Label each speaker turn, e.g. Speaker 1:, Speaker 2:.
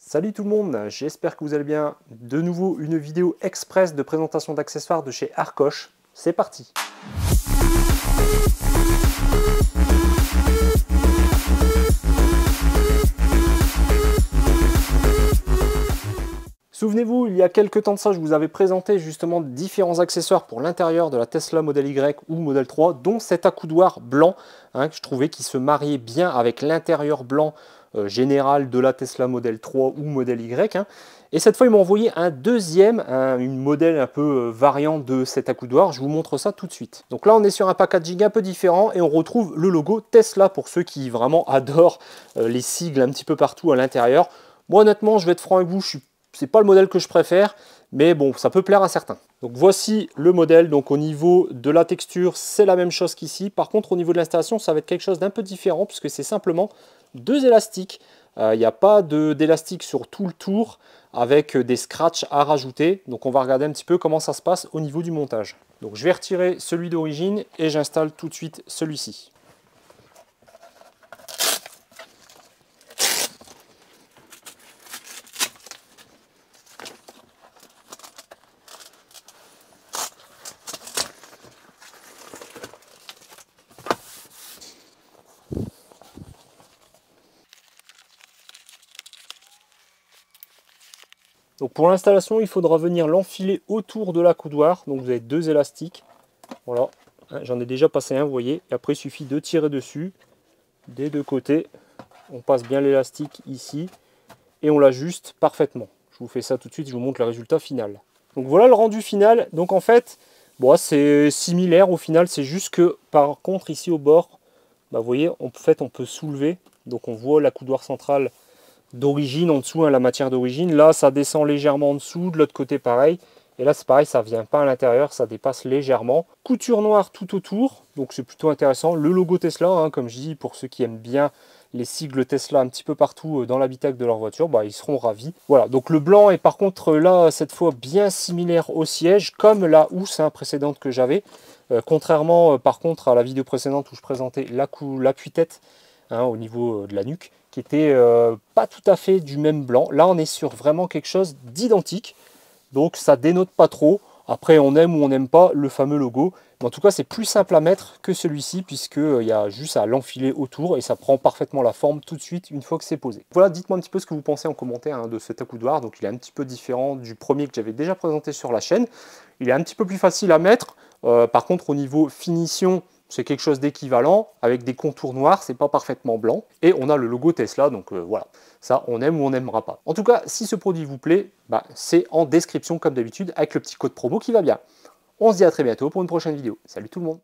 Speaker 1: Salut tout le monde, j'espère que vous allez bien. De nouveau une vidéo express de présentation d'accessoires de chez Arcoche. C'est parti. Souvenez-vous, il y a quelques temps de ça, je vous avais présenté justement différents accessoires pour l'intérieur de la Tesla Model Y ou Model 3, dont cet accoudoir blanc, que je trouvais qui se mariait bien avec l'intérieur blanc général de la Tesla Model 3 ou Model Y. Et cette fois, ils m'ont envoyé un deuxième, une modèle un peu variant de cet accoudoir. Je vous montre ça tout de suite. Donc là, on est sur un packaging un peu différent et on retrouve le logo Tesla pour ceux qui vraiment adorent les sigles un petit peu partout à l'intérieur. Moi, honnêtement, je vais être franc avec vous, c'est pas le modèle que je préfère, mais bon, ça peut plaire à certains. Donc voici le modèle. Donc au niveau de la texture, c'est la même chose qu'ici. Par contre, au niveau de l'installation, ça va être quelque chose d'un peu différent puisque c'est simplement deux élastiques. Il n'y a pas d'élastique sur tout le tour avec des scratchs à rajouter. Donc on va regarder un petit peu comment ça se passe au niveau du montage. Donc je vais retirer celui d'origine et j'installe tout de suite celui-ci. Donc pour l'installation, il faudra venir l'enfiler autour de l'accoudoir. Donc vous avez deux élastiques. Voilà, j'en ai déjà passé un, vous voyez. Et après, il suffit de tirer dessus des deux côtés. On passe bien l'élastique ici et on l'ajuste parfaitement. Je vous fais ça tout de suite, je vous montre le résultat final. Donc voilà le rendu final. Donc en fait, bon, c'est similaire au final. C'est juste que par contre, ici au bord, vous voyez, en fait, on peut soulever. Donc on voit l'accoudoir central d'origine en dessous, la matière d'origine. Là, ça descend légèrement en dessous, de l'autre côté pareil. Et là, c'est pareil, ça vient pas à l'intérieur, ça dépasse légèrement. Couture noire tout autour, donc c'est plutôt intéressant. Le logo Tesla, comme je dis, pour ceux qui aiment bien les sigles Tesla un petit peu partout dans l'habitacle de leur voiture, ils seront ravis. Voilà, donc le blanc est par contre là, cette fois, bien similaire au siège, comme la housse précédente que j'avais. Contrairement, par contre, à la vidéo précédente où je présentais l'appui-tête au niveau de la nuque, qui était pas tout à fait du même blanc. Là, on est sur vraiment quelque chose d'identique. Donc, ça dénote pas trop. Après, on aime ou on n'aime pas le fameux logo. Mais en tout cas, c'est plus simple à mettre que celui-ci, puisqu'il y a juste à l'enfiler autour et ça prend parfaitement la forme tout de suite une fois que c'est posé. Voilà, dites-moi un petit peu ce que vous pensez en commentaire de cet accoudoir. Donc, il est un petit peu différent du premier que j'avais déjà présenté sur la chaîne. Il est un petit peu plus facile à mettre. Par contre, au niveau finition, c'est quelque chose d'équivalent, avec des contours noirs, c'est pas parfaitement blanc. Et on a le logo Tesla, donc voilà, ça on aime ou on n'aimera pas. En tout cas, si ce produit vous plaît, c'est en description comme d'habitude, avec le petit code promo qui va bien. On se dit à très bientôt pour une prochaine vidéo. Salut tout le monde!